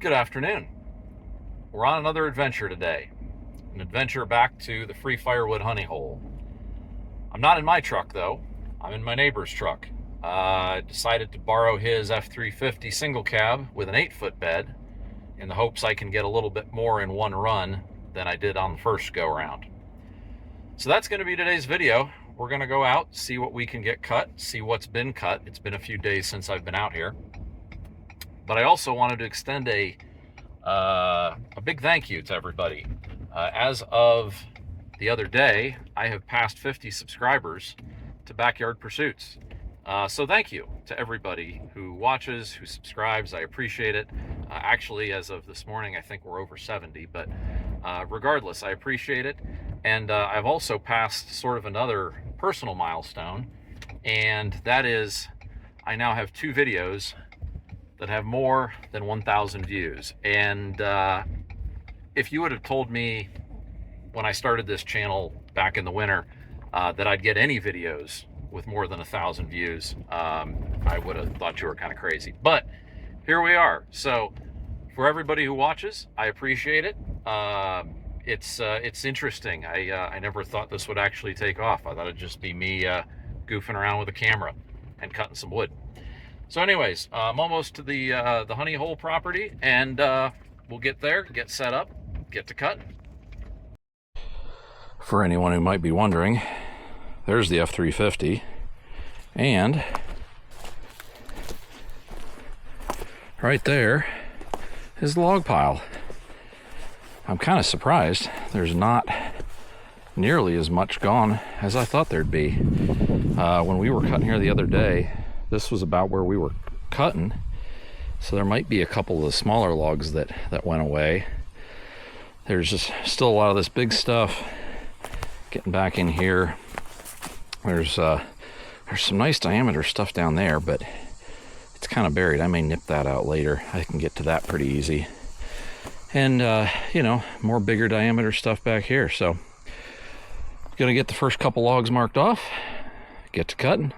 Good afternoon. We're on another adventure today. An adventure back to the free firewood honey hole. I'm not in my truck though. I'm in my neighbor's truck. I decided to borrow his F350 single cab with an 8-foot bed in the hopes I can get a little bit more in one run than I did on the first go round. So that's going to be today's video. We're going to go out, see what we can get cut, see what's been cut. It's been a few days since I've been out here. But I also wanted to extend a big thank you to everybody. As of the other day, I have passed 50 subscribers to Backyard Pursuits. So thank you to everybody who watches, who subscribes. I appreciate it. Actually, as of this morning, I think we're over 70, but regardless, I appreciate it. And I've also passed sort of another personal milestone, and that is I now have 2 videos that have more than 1,000 views. And if you would have told me when I started this channel back in the winter that I'd get any videos with more than 1,000 views, I would have thought you were kind of crazy. But here we are. So for everybody who watches, I appreciate it. It's interesting. I never thought this would actually take off. I thought it'd just be me goofing around with a camera and cutting some wood. So anyways, I'm almost to the honey hole property, and we'll get there, get set up, get to cutting. For anyone who might be wondering, there's the F350, and right there is the log pile. I'm kind of surprised there's not nearly as much gone as I thought there'd be. When we were cutting here the other day, this was about where we were cutting, so there might be a couple of the smaller logs that went away. There's just still a lot of this big stuff. Getting back in here, there's some nice diameter stuff down there, but it's kind of buried. I may nip that out later. I can get to that pretty easy. And you know, more bigger diameter stuff back here. So gonna get the first couple logs marked off, get to cutting.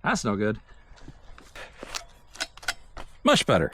That's no good. Much better.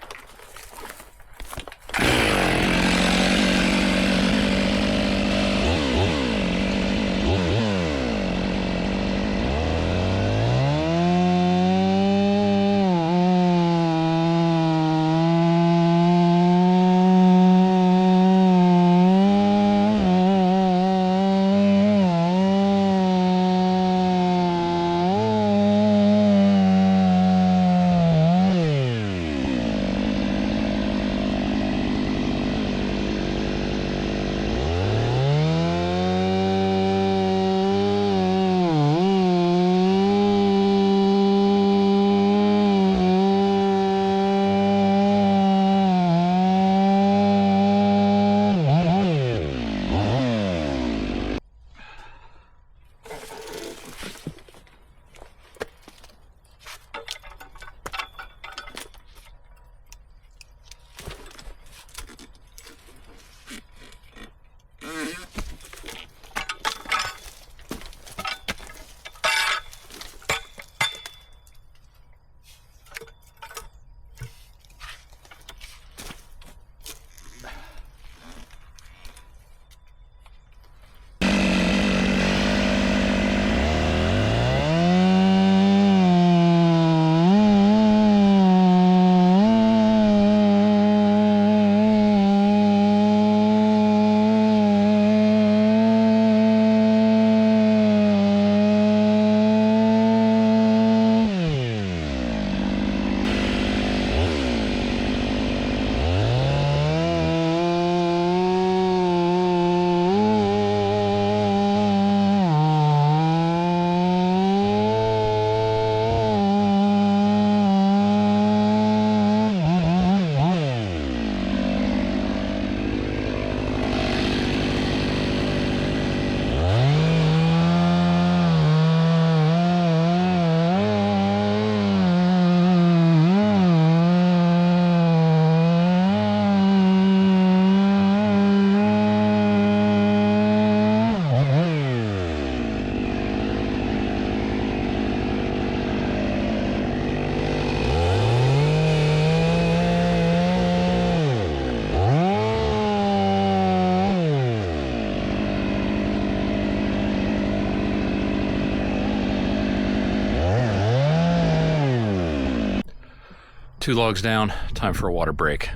Two logs down, time for a water break.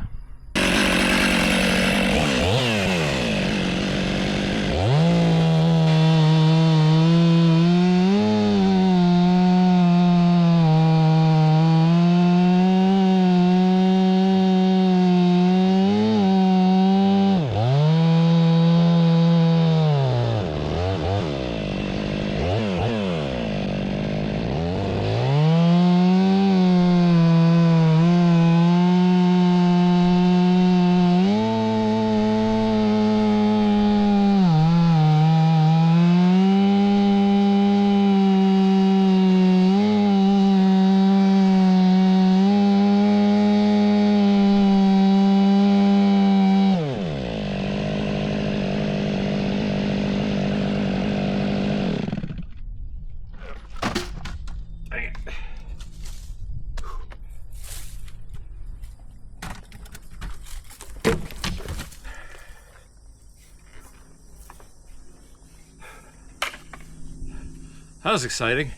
That was exciting.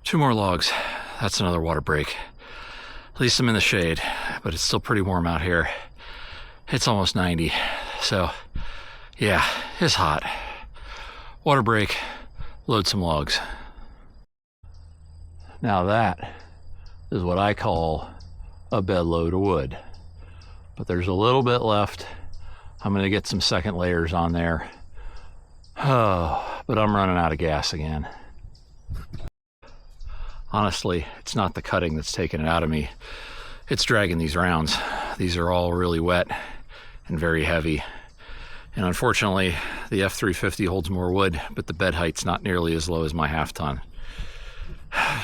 2 more logs. That's another water break. At least I'm in the shade, but it's still pretty warm out here. It's almost 90, so yeah, it's hot. Water break, load some logs. Now that is what I call a bed load of wood. But there's a little bit left. I'm gonna get some second layers on there. Oh, but I'm running out of gas again. Honestly, it's not the cutting that's taking it out of me. It's dragging these rounds. These are all really wet and very heavy. And unfortunately, the F350 holds more wood, but the bed height's not nearly as low as my half ton.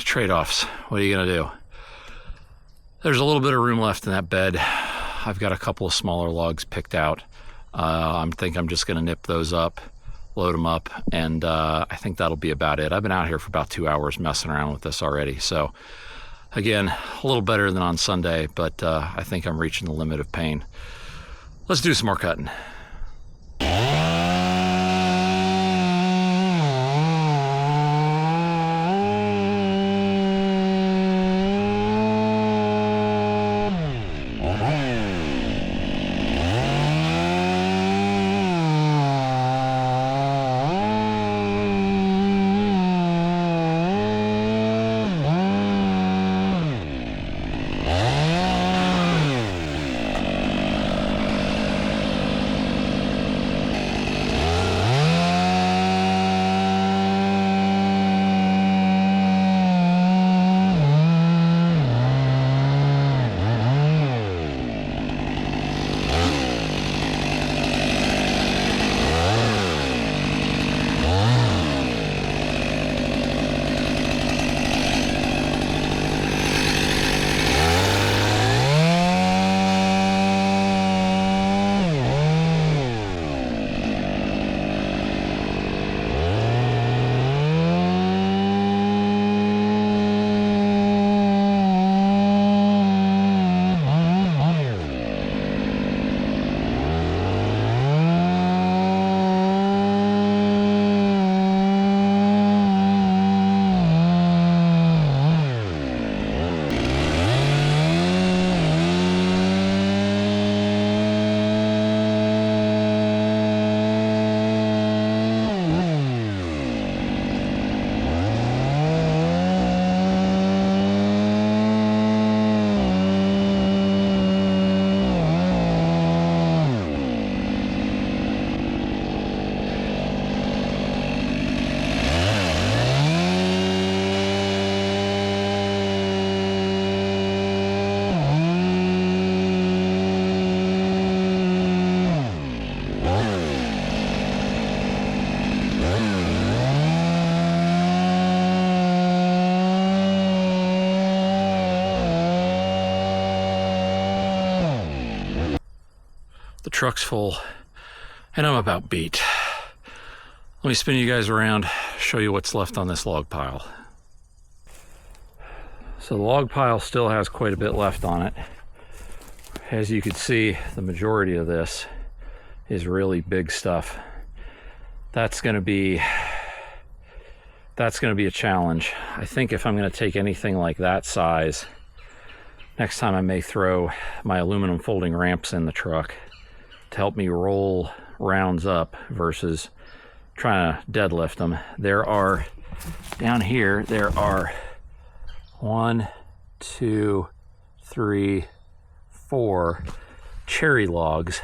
Trade-offs, what are you gonna do? There's a little bit of room left in that bed. I've got a couple of smaller logs picked out. I think I'm just gonna nip those up, load them up, and I think that'll be about it. I've been out here for about 2 hours messing around with this already. So again, a little better than on Sunday, but I think I'm reaching the limit of pain. Let's do some more cutting. The truck's full and I'm about beat. Let me spin you guys around, show you what's left on this log pile. So the log pile still has quite a bit left on it. As you can see, the majority of this is really big stuff. That's gonna be a challenge. I think if I'm gonna take anything like that size, next time I may throw my aluminum folding ramps in the truck to help me roll rounds up versus trying to deadlift them. There are, down here, there are 1, 2, 3, 4 cherry logs,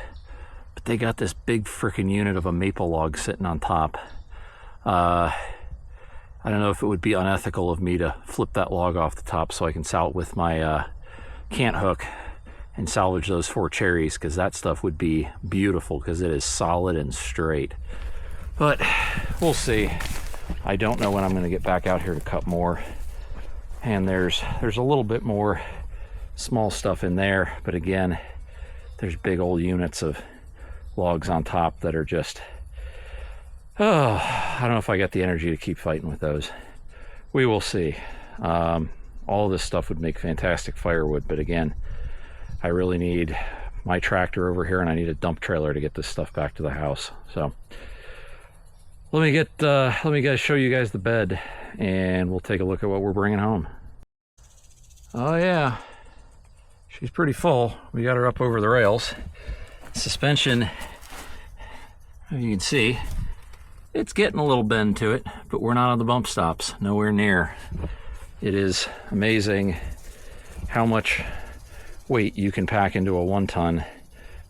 but they got this big freaking unit of a maple log sitting on top. I don't know if it would be unethical of me to flip that log off the top so I can saw it with my cant hook and salvage those 4 cherries, because that stuff would be beautiful because it is solid and straight. But we'll see. I don't know when I'm going to get back out here to cut more. And there's a little bit more small stuff in there, but again, there's big old units of logs on top that are just, oh, I don't know if I got the energy to keep fighting with those. We will see. All of this stuff would make fantastic firewood, but again, I really need my tractor over here and I need a dump trailer to get this stuff back to the house. So Let me guys show you guys the bed, and we'll take a look at what we're bringing home. Oh yeah, she's pretty full. We got her up over the rails. Suspension, as you can see, it's getting a little bend to it, but we're not on the bump stops, nowhere near. It is amazing how much weight you can pack into a 1 ton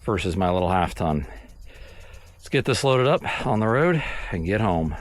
versus my little 1/2 ton. Let's get this loaded up on the road and get home.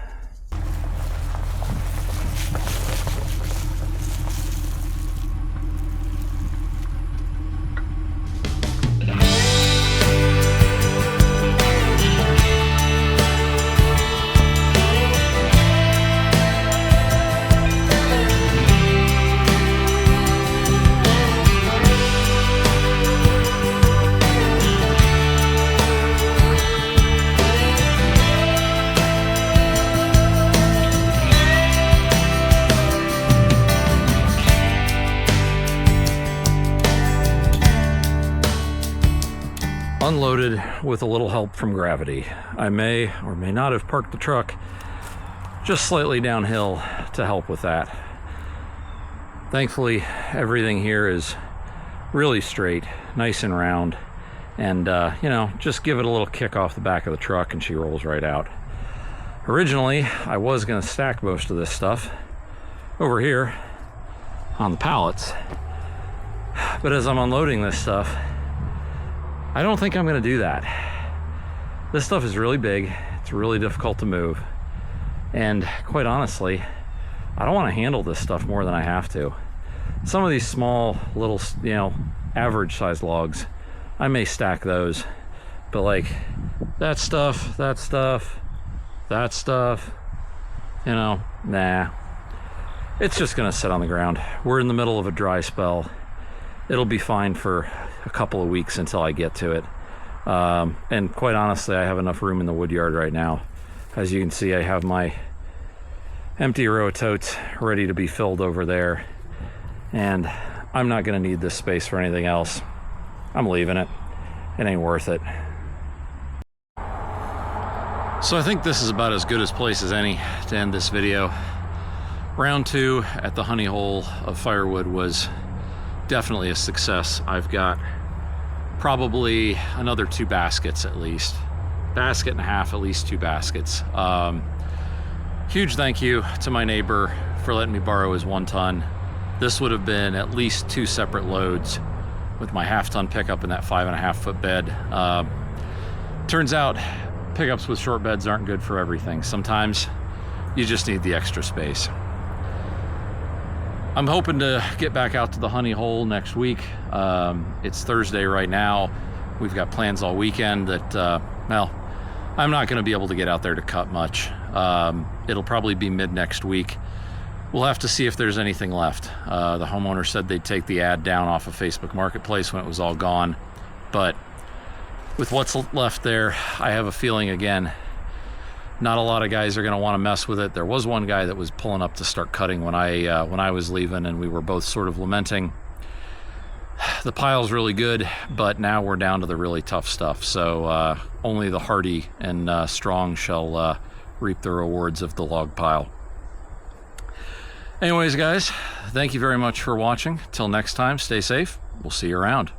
Unloaded with a little help from gravity. I may or may not have parked the truck just slightly downhill to help with that. Thankfully, everything here is really straight, nice and round, and you know, just give it a little kick off the back of the truck and she rolls right out. Originally, I was going to stack most of this stuff over here on the pallets, but as I'm unloading this stuff, I don't think I'm going to do that. This stuff is really big, it's really difficult to move, and quite honestly, I don't want to handle this stuff more than I have to. Some of these small little, you know, average size logs, I may stack those, but like that stuff, you know, nah. It's just going to sit on the ground. We're in the middle of a dry spell. It'll be fine for a couple of weeks until I get to it. And quite honestly, I have enough room in the wood yard right now. As you can see, I have my empty row of totes ready to be filled over there. And I'm not gonna need this space for anything else. I'm leaving it. It ain't worth it. So I think this is about as good a place as any to end this video. Round 2 at the honey hole of Firewood was definitely a success. I've got probably another 2 baskets at least. Basket and a half, at least 2 baskets. Huge thank you to my neighbor for letting me borrow his 1 ton. This would have been at least 2 separate loads with my 1/2 ton pickup in that 5.5 foot bed. Turns out pickups with short beds aren't good for everything. Sometimes you just need the extra space. I'm hoping to get back out to the honey hole next week. It's Thursday right now. We've got plans all weekend that, well, I'm not gonna be able to get out there to cut much. It'll probably be mid next week. We'll have to see if there's anything left. The homeowner said they'd take the ad down off of Facebook Marketplace when it was all gone. But with what's left there, I have a feeling, again, not a lot of guys are going to want to mess with it. There was one guy that was pulling up to start cutting when I was leaving, and we were both sort of lamenting. The pile's really good, but now we're down to the really tough stuff. So only the hardy and strong shall reap the rewards of the log pile. Anyways, guys, thank you very much for watching. Till next time, stay safe. We'll see you around.